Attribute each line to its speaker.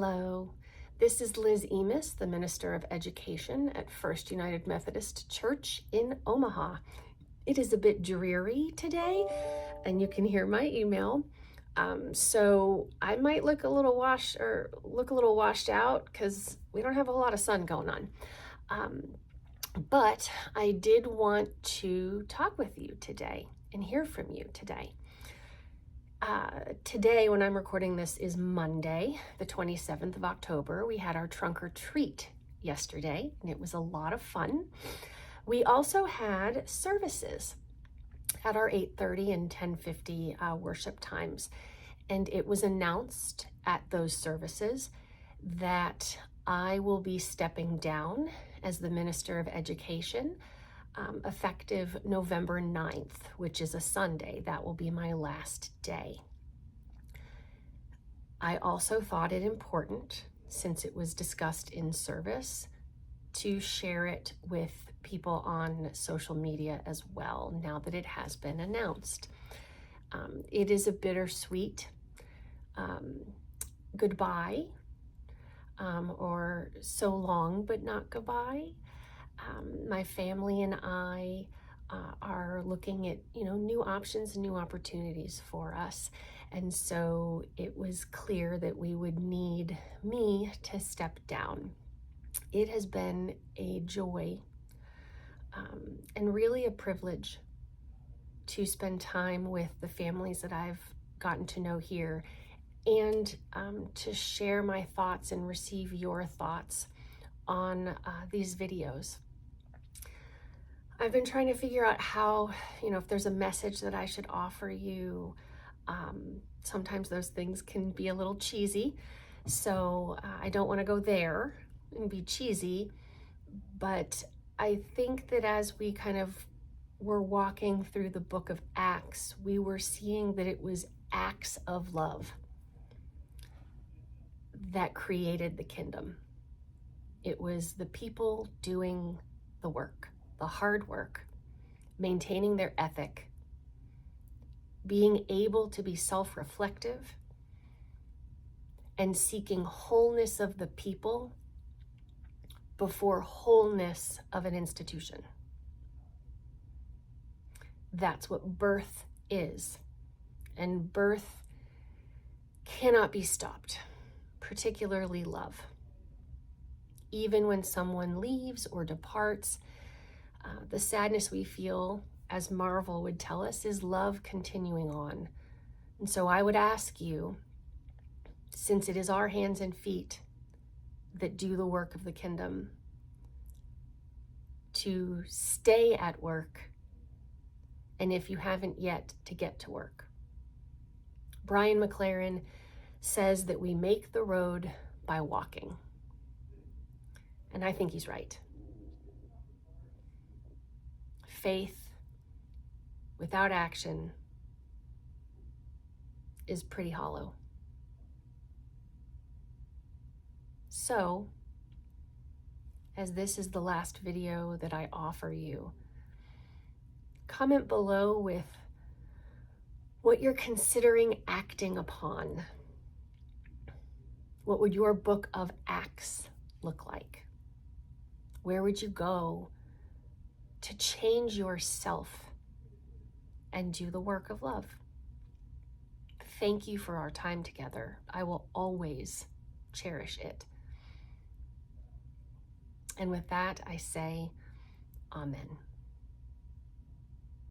Speaker 1: Hello, this is Liz Emis, the Minister of Education at First United Methodist Church in Omaha. It is a bit dreary today, and you can hear my email. So I might look a little washed out because we don't have a lot of sun going on. But I did want to talk with you today and hear from you today. Today, when I'm recording this, is Monday, the 27th of October. We had our trunk or treat yesterday, and it was a lot of fun. We also had services at our 8:30 and 10:50 worship times, and it was announced at those services that I will be stepping down as the Minister of Education effective November 9th, which is a Sunday. That will be my last day. I also thought it important, since it was discussed in service, to share it with people on social media as well, now that it has been announced. It is a bittersweet goodbye, or so long but not goodbye. My family and I are looking at, new options and new opportunities for us. And so it was clear that we would need me to step down. It has been a joy and really a privilege to spend time with the families that I've gotten to know here, and to share my thoughts and receive your thoughts on these videos. I've been trying to figure out how, if there's a message that I should offer you. Sometimes those things can be a little cheesy, so I don't want to go there and be cheesy, but I think that as we kind of were walking through the book of Acts, we were seeing that it was acts of love that created the kingdom. It was the people doing the work, the hard work, maintaining their ethic, being able to be self-reflective, and seeking wholeness of the people before wholeness of an institution. That's what birth is. And birth cannot be stopped, particularly love. Even when someone leaves or departs, the sadness we feel, as Marvel would tell us, is love continuing on. And so I would ask you, since it is our hands and feet that do the work of the kingdom, to stay at work, and if you haven't yet, to get to work. Brian McLaren says that we make the road by walking. And I think he's right. Faith without action is pretty hollow. So, as this is the last video that I offer you, comment below with what you're considering acting upon. What would your book of Acts look like? Where would you go to change yourself and do the work of love? Thank you for our time together. I will always cherish it. And with that, I say, Amen.